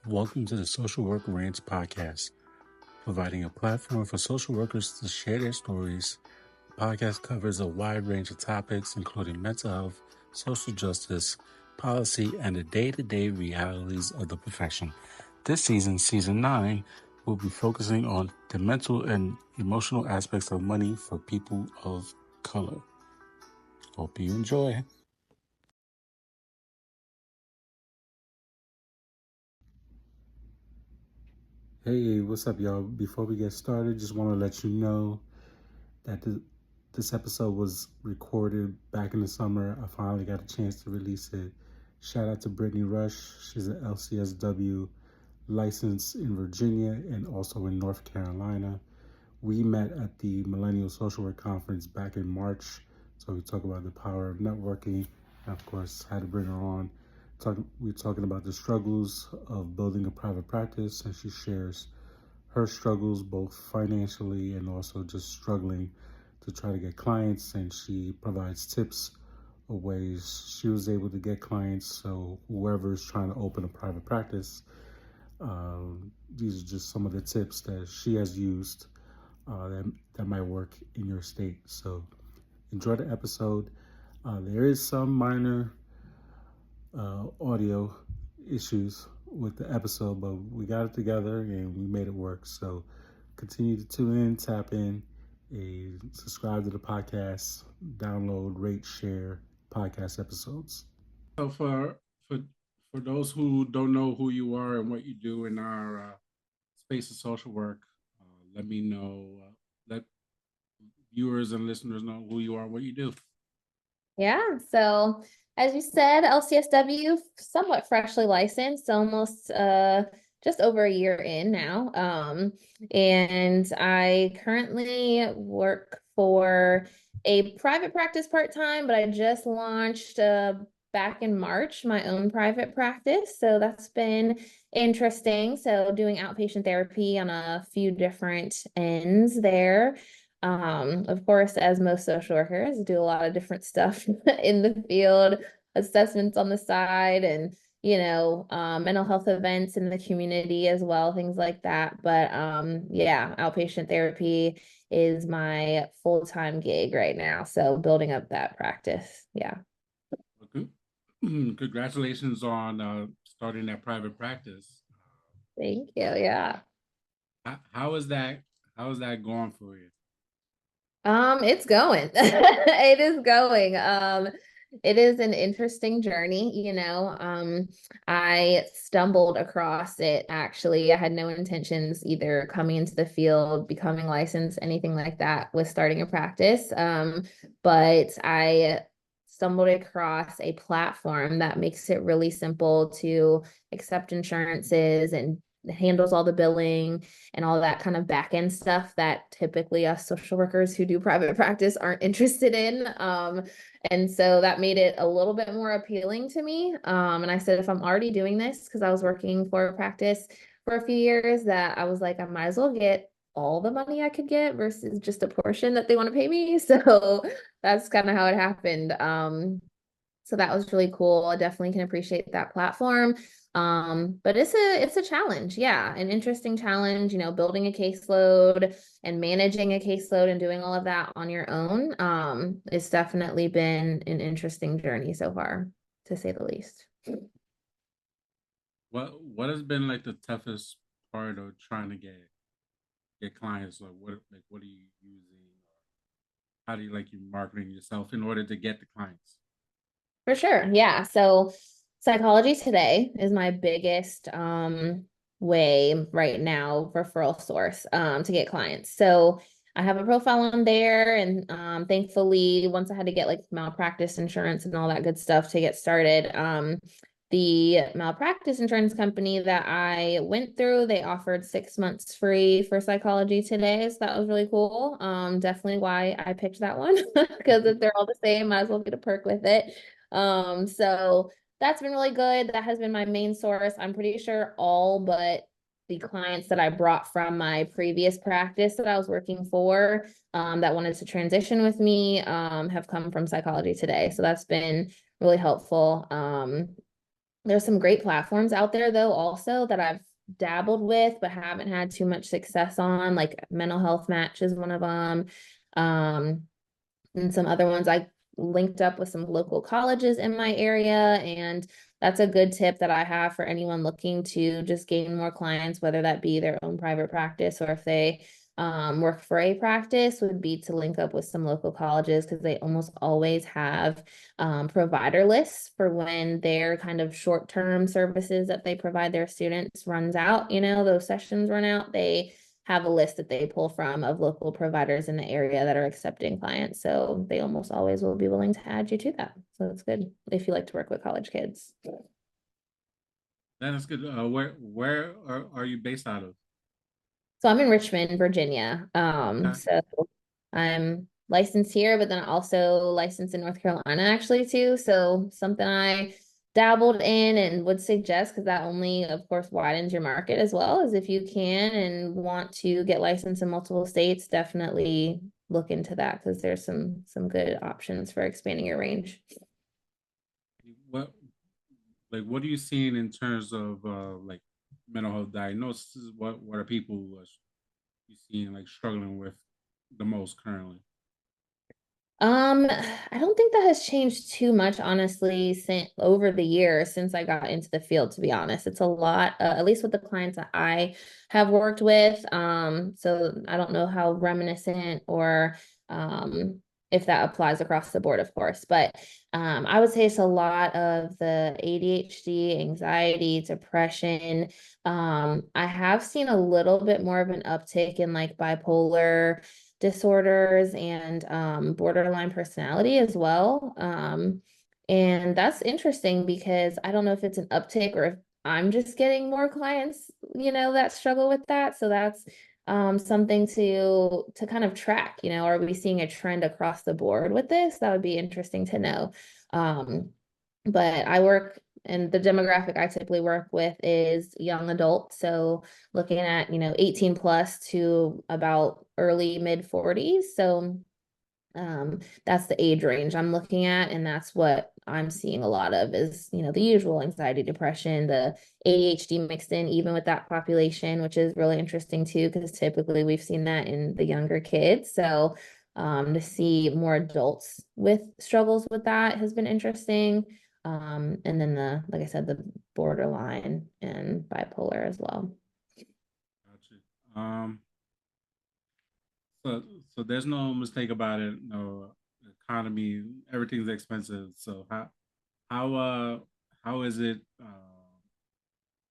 Welcome to the Social Work Rants podcast, providing a platform for social workers to share their stories. The podcast covers a wide range of topics, including mental health, social justice, policy, and the day-to-day realities of the profession. This season, season 9, will be focusing on the mental and emotional aspects of money for people of color. Hope you enjoy. Hey, what's up, y'all? Before we get started, just want to let you know that this episode was recorded back in the summer. I finally got a chance to release it. Shout out to Brittany Rush. She's an LCSW licensed in Virginia and also in North Carolina. We met at the Millennial Social Work Conference back in March. So we talk about the power of networking. And of course, had to bring her on. We're talking about the struggles of building a private practice, and she shares her struggles both financially and also just struggling to try to get clients, and she provides tips of ways she was able to get clients. So whoever's trying to open a private practice, these are just some of the tips that she has used that might work in your state. So enjoy the episode. There is some minor audio issues with the episode, but we got it together and we made it work. So continue to tune in, tap in, subscribe to the podcast, download, rate, share podcast episodes. So for those who don't know who you are and what you do in our space of social work, let me know. Let viewers and listeners know who you are, what you do. Yeah, so as you said, LCSW, somewhat freshly licensed, almost just over a year in now. And I currently work for a private practice part-time, but I just launched back in March my own private practice. So that's been interesting. So doing outpatient therapy on a few different ends there. Of course, as most social workers, do a lot of different stuff in the field, assessments on the side, and mental health events in the community as well, things like that. But yeah, outpatient therapy is my full-time gig right now. So building up that practice. Yeah. Okay. Congratulations on starting that private practice. Thank you. Yeah. How is that? How is that going for you? It's going. It is going. It is an interesting journey. I stumbled across it actually. I had no intentions either coming into the field, becoming licensed, anything like that with starting a practice. But I stumbled across a platform that makes it really simple to accept insurances and handles all the billing and all that kind of back end stuff that typically us social workers who do private practice aren't interested in. And so that made it a little bit more appealing to me. And I said, if I'm already doing this, because I was working for a practice for a few years, that I was like, I might as well get all the money I could get versus just a portion that they want to pay me. So that's kind of how it happened. So that was really cool. I definitely can appreciate that platform. But it's a challenge. Yeah, an interesting challenge, building a caseload and managing a caseload and doing all of that on your own. It's definitely been an interesting journey so far, to say the least. What has been like the toughest part of trying to get clients? What are you using? How do you like you marketing yourself in order to get the clients? For sure. Yeah. So Psychology Today is my biggest way right now, referral source to get clients. So I have a profile on there, and thankfully once I had to get like malpractice insurance and all that good stuff to get started, the malpractice insurance company that I went through, they offered 6 months free for Psychology Today. So that was really cool. Definitely why I picked that one, because if they're all the same, might as well get a perk with it. So that's been really good. That has been my main source. I'm pretty sure all but the clients that I brought from my previous practice that I was working for, that wanted to transition with me, have come from Psychology Today. So that's been really helpful. There's some great platforms out there though also that I've dabbled with but haven't had too much success on, like Mental Health Match is one of them. Um, and some other ones. I linked up with some local colleges in my area, and that's a good tip that I have for anyone looking to just gain more clients, whether that be their own private practice or if they work for a practice, would be to link up with some local colleges because they almost always have provider lists for when their kind of short-term services that they provide their students runs out, those sessions run out. They have a list that they pull from of local providers in the area that are accepting clients. So they almost always will be willing to add you to that. So that's good if you like to work with college kids. That is good. Where are you based out of? So I'm in Richmond, Virginia. Okay. So I'm licensed here, but then also licensed in North Carolina actually too. So something I dabbled in and would suggest, because that only, of course, widens your market as well, as if you can and want to get licensed in multiple states, definitely look into that because there's some good options for expanding your range. What what are you seeing in terms of like mental health diagnoses? What are people you seeing like struggling with the most currently? I don't think that has changed too much, honestly, since over the years since I got into the field, to be honest. It's a lot, at least with the clients that I have worked with. So I don't know how reminiscent or if that applies across the board, of course. But I would say it's a lot of the ADHD, anxiety, depression. I have seen a little bit more of an uptick in like bipolar disorders and borderline personality as well. And that's interesting because I don't know if it's an uptick or if I'm just getting more clients, that struggle with that. So that's something to kind of track, are we seeing a trend across the board with this? That would be interesting to know. Um, but I work and the demographic I typically work with is young adults. So looking at, 18 plus to about early mid 40s. So that's the age range I'm looking at. And that's what I'm seeing a lot of is, the usual anxiety, depression, the ADHD mixed in even with that population, which is really interesting too, because typically we've seen that in the younger kids. So to see more adults with struggles with that has been interesting. And then like I said, the borderline and bipolar as well. Gotcha. So so there's no mistake about it. No economy, everything's expensive. So how uh how is it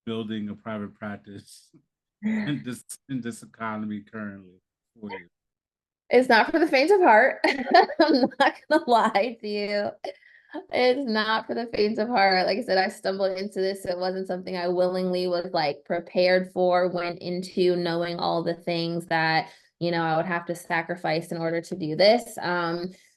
building a private practice in this economy currently for you? It's not for the faint of heart. I'm not gonna lie to you. It's not for the faint of heart. Like I said, I stumbled into this. It wasn't something I willingly was like prepared for, went into knowing all the things that, I would have to sacrifice in order to do this.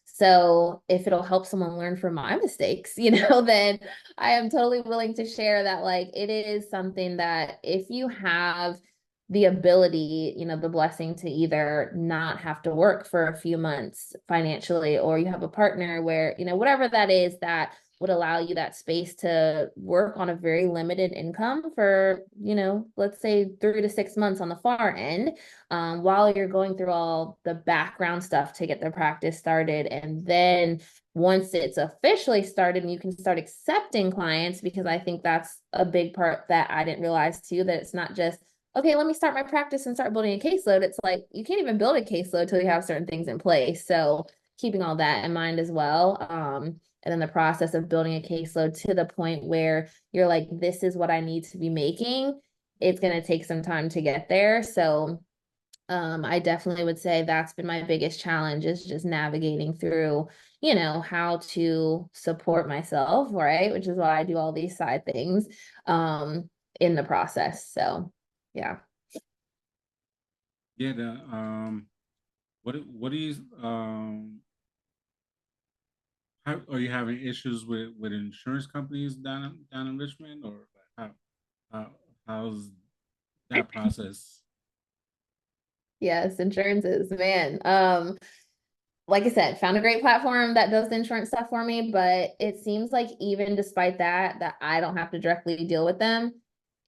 So if it'll help someone learn from my mistakes, then I am totally willing to share that like it is something that if you have the ability, the blessing to either not have to work for a few months financially, or you have a partner where, whatever that is that would allow you that space to work on a very limited income for, let's say 3 to 6 months on the far end, while you're going through all the background stuff to get the practice started. And then once it's officially started and you can start accepting clients, because I think that's a big part that I didn't realize too, that it's not just okay, let me start my practice and start building a caseload. It's like you can't even build a caseload until you have certain things in place. So keeping all that in mind as well. And then the process of building a caseload to the point where you're like, this is what I need to be making. It's going to take some time to get there. So I definitely would say that's been my biggest challenge is just navigating through, how to support myself, right? Which is why I do all these side things in the process. So yeah. Yeah, what do you are you having issues with insurance companies down in Richmond, or how how's that process? Yes, insurances, man. like I said, found a great platform that does the insurance stuff for me, but it seems like even despite that, that I don't have to directly deal with them,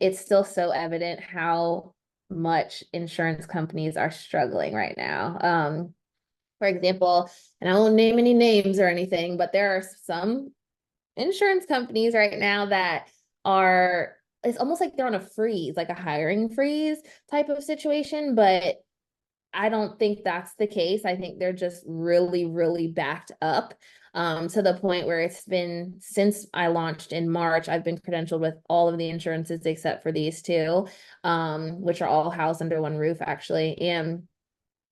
it's still so evident how much insurance companies are struggling right now. For example, and I won't name any names or anything, but there are some insurance companies right now that are, it's almost like they're on a freeze, like a hiring freeze type of situation, but I don't think that's the case. I think they're just really, really backed up, to the point where it's been since I launched in March, I've been credentialed with all of the insurances except for these two, which are all housed under one roof actually. And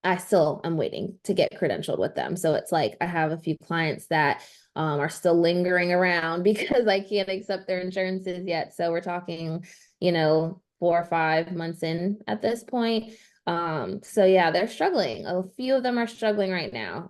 I still am waiting to get credentialed with them. So it's like I have a few clients that are still lingering around because I can't accept their insurances yet. So we're talking, 4 or 5 months in at this point. So yeah, they're struggling. A few of them are struggling right now.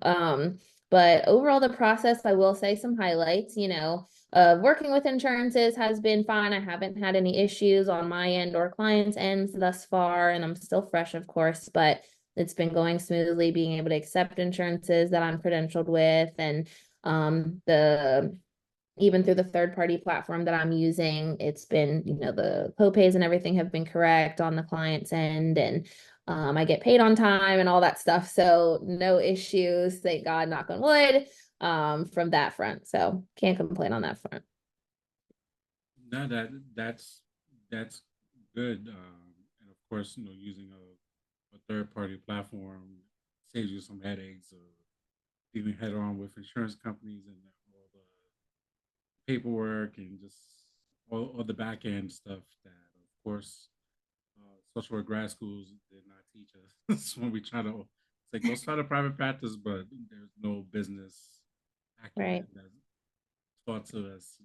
But overall, the process, I will say some highlights, working with insurances has been fine. I haven't had any issues on my end or clients' ends thus far, and I'm still fresh, of course, but it's been going smoothly, being able to accept insurances that I'm credentialed with, and the even through the third party platform that I'm using, it's been, the co-pays and everything have been correct on the client's end, and I get paid on time and all that stuff. So no issues, thank God, knock on wood, from that front. So can't complain on that front. No, that's good. And of course, using a third party platform saves you some headaches of dealing head on with insurance companies and all the paperwork and just all the back end stuff that, of course, social work grad schools did not teach us. When we try to say go start a private practice, but there's no business Right. acumen that's taught to us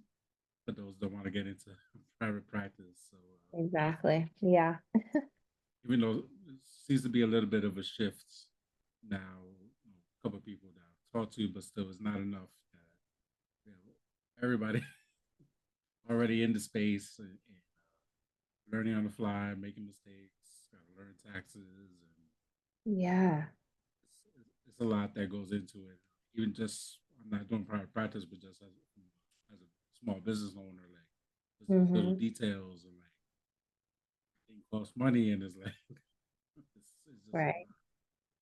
for those that want to get into private practice. So Exactly. Yeah. even though it seems to be a little bit of a shift now, a couple of people that I've talked to, but still, it's not enough that everybody already in the space and learning on the fly, making mistakes, got to learn taxes, and Yeah. it's a lot that goes into it. Even just, I'm not doing private practice, but just as a small business owner, like just these little Hmm. details and like it costs money and it's like it's just Right.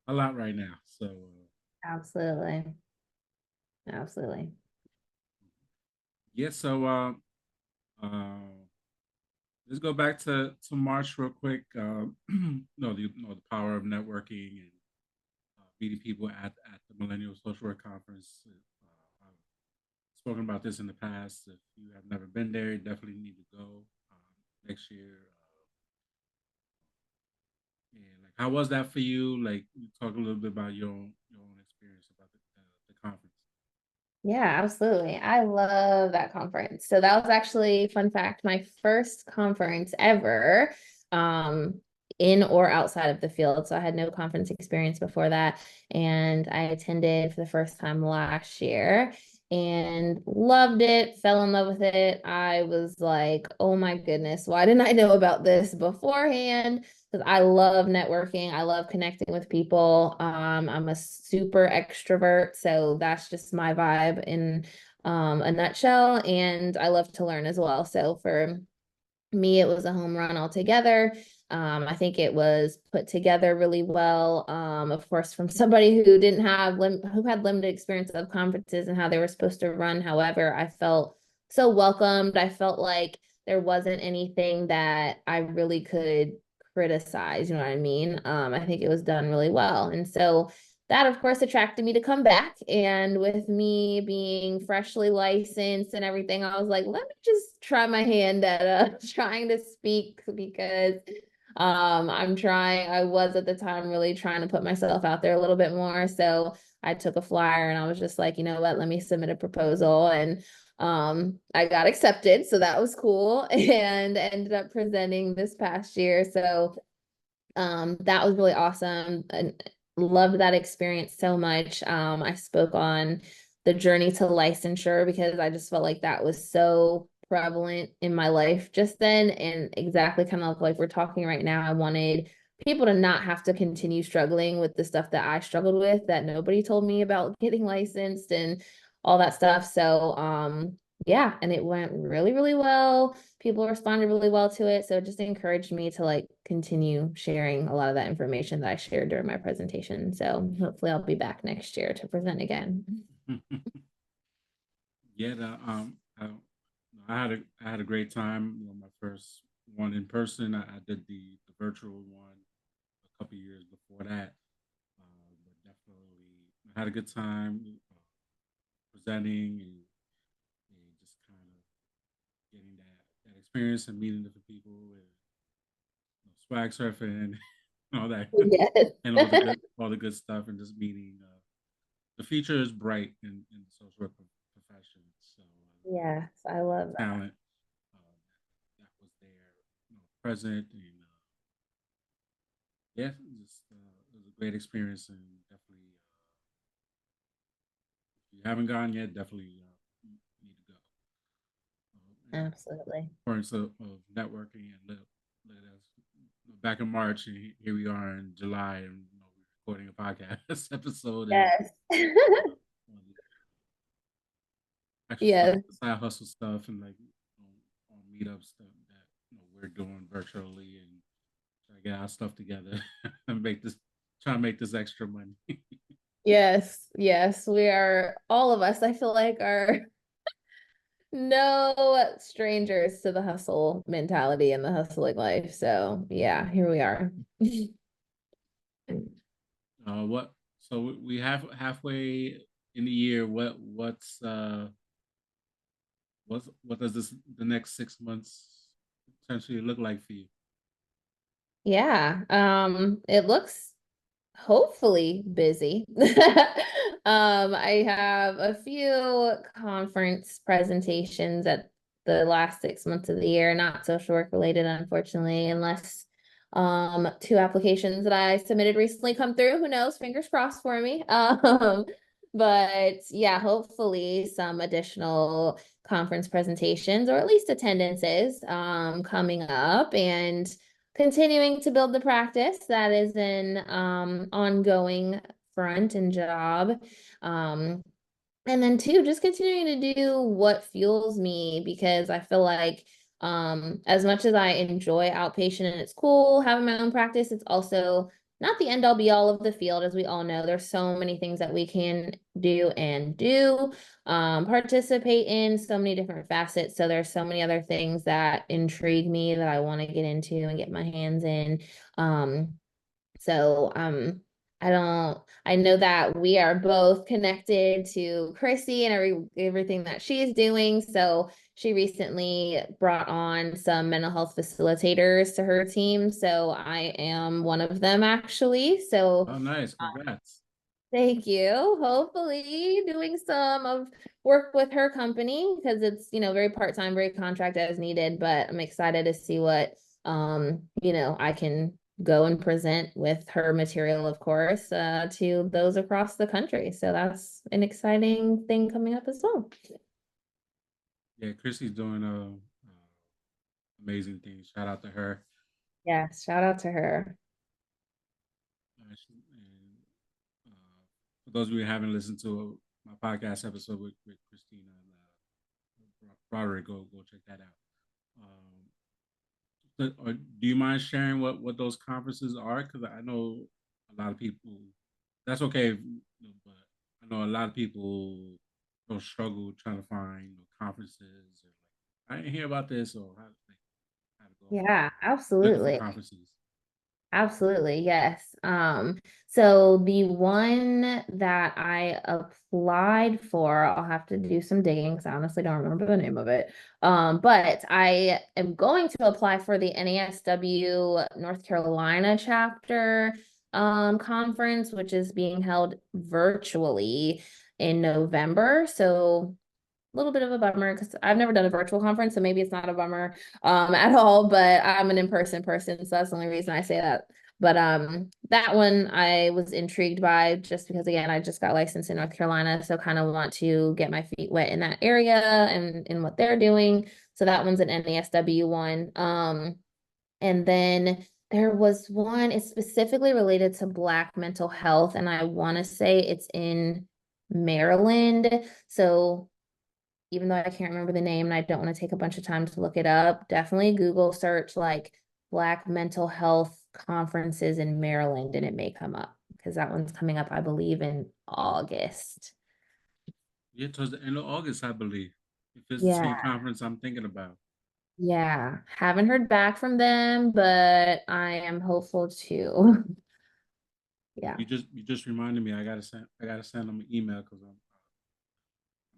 a lot right now. So Absolutely. Absolutely. yeah, so let's go back to March real quick. The power of networking and meeting people at the Millennial Social Work Conference. I've spoken about this in the past. If you have never been there, you definitely need to go next year. And like, how was that for you? Like, you talk a little bit about your own experience about the conference. Yeah, absolutely. I love that conference. So that was actually, fun fact, my first conference ever, um, in or outside of the field. So I had no conference experience before that. And I attended for the first time last year and loved it, fell in love with it. I was like, oh my goodness, why didn't I know about this beforehand? Because I love networking. I love connecting with people. I'm a super extrovert, so that's just my vibe in a nutshell. And I love to learn as well. So for me, it was a home run altogether. I think it was put together really well. Of course, from somebody who didn't have who had limited experience of conferences and how they were supposed to run. However, I felt so welcomed. I felt like there wasn't anything that I really could criticize. You know what I mean? I think it was done really well, and so that of course attracted me to come back. And with me being freshly licensed and everything, I was like, let me just try my hand at trying to speak, because I was at the time really trying to put myself out there a little bit more. So I took a flyer and I was just like, you know what, let me submit a proposal, and I got accepted. So that was cool and ended up presenting this past year. So that was really awesome and loved that experience so much. I spoke on the journey to licensure because I just felt like that was so prevalent in my life just then, and exactly kind of like we're talking right now. I wanted people to not have to continue struggling with the stuff that I struggled with that nobody told me about getting licensed and all that stuff. So yeah, and it went really, really well. People responded really well to it. So it just encouraged me to like continue sharing a lot of that information that I shared during my presentation. So hopefully I'll be back next year to present again. Yeah, I had a great time. You know, my first one in person. I did the virtual one a couple years before that. But definitely, I had a good time presenting and just kind of getting that experience and meeting different people and swag surfing and all that Yes. and all the good stuff and just meeting. The future is bright in the social work profession. So Yes, I love that. talent that was there, present, and yeah, just it was a great experience, and definitely, if you haven't gone yet, definitely need to go. And Absolutely. importance of networking and let us back in March, and here we are in July, and we're recording a podcast episode and Yes. actual Yes. side hustle stuff and like on meetup stuff that we're doing virtually and try to get our stuff together and try to make this extra money. Yes. Yes. We are all of us, I feel like are no strangers to the hustle mentality and the hustling life. So yeah, here we are. What? So we have halfway in the year. What does the next 6 months potentially look like for you? Yeah. It looks hopefully busy. I have a few conference presentations at the last 6 months of the year, not social work related, unfortunately, unless two applications that I submitted recently come through. Who knows? Fingers crossed for me. But yeah, hopefully some additional conference presentations or at least attendances coming up and continuing to build the practice. That is an ongoing front and job. Um, and then two, just continuing to do what fuels me because I feel like as much as I enjoy outpatient and it's cool having my own practice, it's also not the end all be all of the field, as we all know. There's so many things that we can do, participate in, so many different facets. So there's so many other things that intrigue me that I want to get into and get my hands in. Um, so I know that we are both connected to Chrissy and everything that she's doing. So she recently brought on some mental health facilitators to her team. So I am one of them actually. So Oh, nice! Congrats. thank you. Hopefully doing some of work with her company because it's, very part-time, very contract as needed, but I'm excited to see what I can go and present with her material, of course, to those across the country. So that's an exciting thing coming up as well. Yeah, Chrissy's doing amazing things. Shout out to her. Yes, shout out to her. And for those of you who haven't listened to my podcast episode with Christina and Broderick, go check that out. Or do you mind sharing what those conferences are? Because I know a lot of people. That's okay, but I know a lot of people don't struggle trying to find conferences. Or like, I didn't hear about this, or how to go about Yeah, looking for absolutely. conferences. Absolutely, yes. So the one that I applied for, I'll have to do some digging because I honestly don't remember the name of it. But I am going to apply for the NASW North Carolina chapter conference, which is being held virtually in November. So a little bit of a bummer because I've never done a virtual conference, so maybe it's not a bummer at all, but I'm an in-person person, so that's the only reason I say that. But that one I was intrigued by just because again, I just got licensed in North Carolina, so kind of want to get my feet wet in that area and in what they're doing. So that one's an NASW one. And then There was one, it's specifically related to Black mental health, and I want to say it's in Maryland. So even though I can't remember the name and I don't want to take a bunch of time to look it up, definitely Google search like Black mental health conferences in Maryland and it may come up because that one's coming up, I believe, in August. Yeah, towards the end of August, I believe. If it's the same Yeah. conference I'm thinking about. Yeah. Haven't heard back from them, but I am hopeful too. Yeah. You just reminded me. I gotta send them an email because I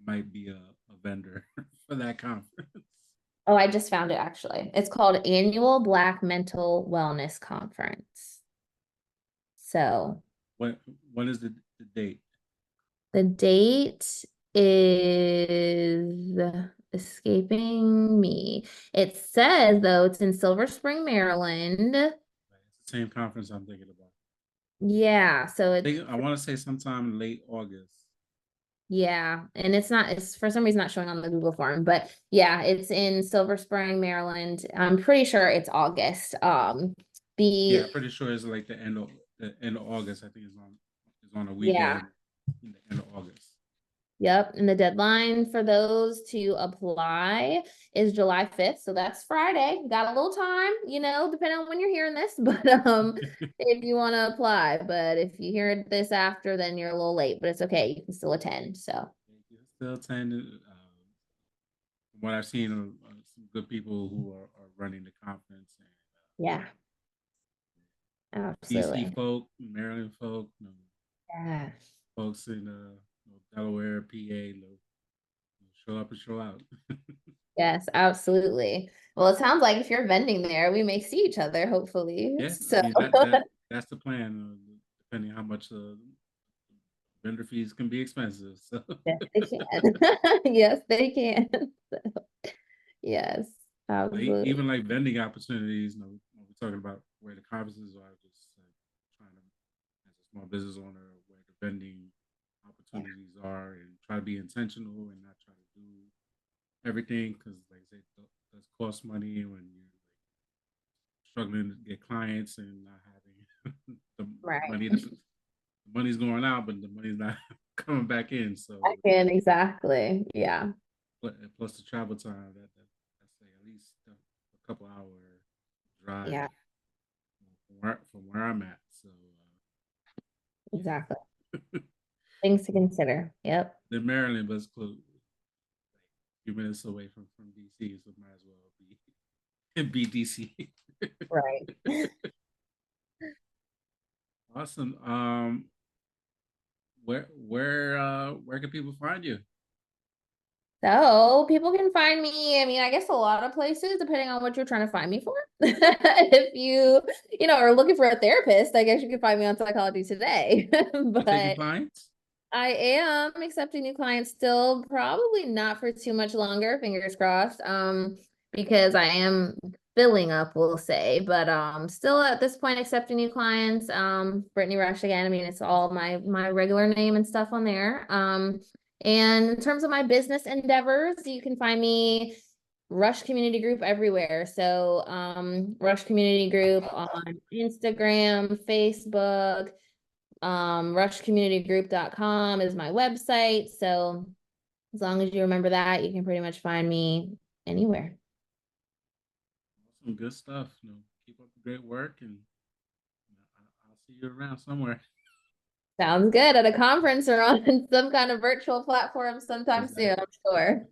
might be a vendor for that conference. Oh, I just found it actually. It's called Annual Black Mental Wellness Conference. So When when is the date? the date is escaping me. It says, though, it's in Silver Spring, Maryland. It's the same conference I'm thinking about. Yeah, so it's I want to say sometime late August. yeah, and it's for some reason not showing on the Google form, but yeah, it's in Silver Spring, Maryland. I'm pretty sure it's August. Yeah, The I'm pretty sure it's like the end of August. I think it's on a yeah. weekend in the end of August. Yep, and the deadline for those to apply is July 5th. So that's Friday. Got a little time, depending on when you're hearing this, but if you want to apply. But if you hear this after, then you're a little late, but it's okay. You can still attend. So Still attending. From what I've seen, some good people who are running the conference and yeah, DC absolutely. folk, Maryland folk, Yeah. folks in Delaware, PA, show up and show out. Yes, absolutely. Well, it sounds like if you're vending there, we may see each other, hopefully. Yeah, I So mean that's the plan. Depending how much vendor fees can be expensive. So yes, they can. Yes, they can. Yes, absolutely. even like vending opportunities, when we're talking about where the conferences are, just trying to, as a small business owner, where the vending Yeah. opportunities are, and try to be intentional and not try to do everything because, like I say, it does cost money when you're like struggling to get clients and not having the Right. money. The money's going out, but the money's not coming back in. So I can exactly. Yeah. plus the travel time, that's like at least a couple hour drive Yeah, from where I'm at. So yeah, exactly. Things to consider. Yep. then Maryland, but it's close, like a few minutes away from DC, so might as well be DC. Right. Awesome. Where can people find you? So people can find me, I mean, I guess a lot of places, depending on what you're trying to find me for. If are looking for a therapist, I guess you can find me on Psychology Today. Still taking But clients? I am accepting new clients still, probably not for too much longer, fingers crossed. Because I am filling up, we'll say, but still at this point accepting new clients. Brittany Rush again. I mean, it's all my regular name and stuff on there. And in terms of my business endeavors, you can find me Rush Community Group everywhere. So, Rush Community Group on Instagram, Facebook, rushcommunitygroup.com is my website. So as long as you remember that, you can pretty much find me anywhere. Awesome, good stuff. Keep up the great work, and I'll see you around somewhere. Sounds good at a conference or on some kind of virtual platform sometime soon, Exactly. I'm sure.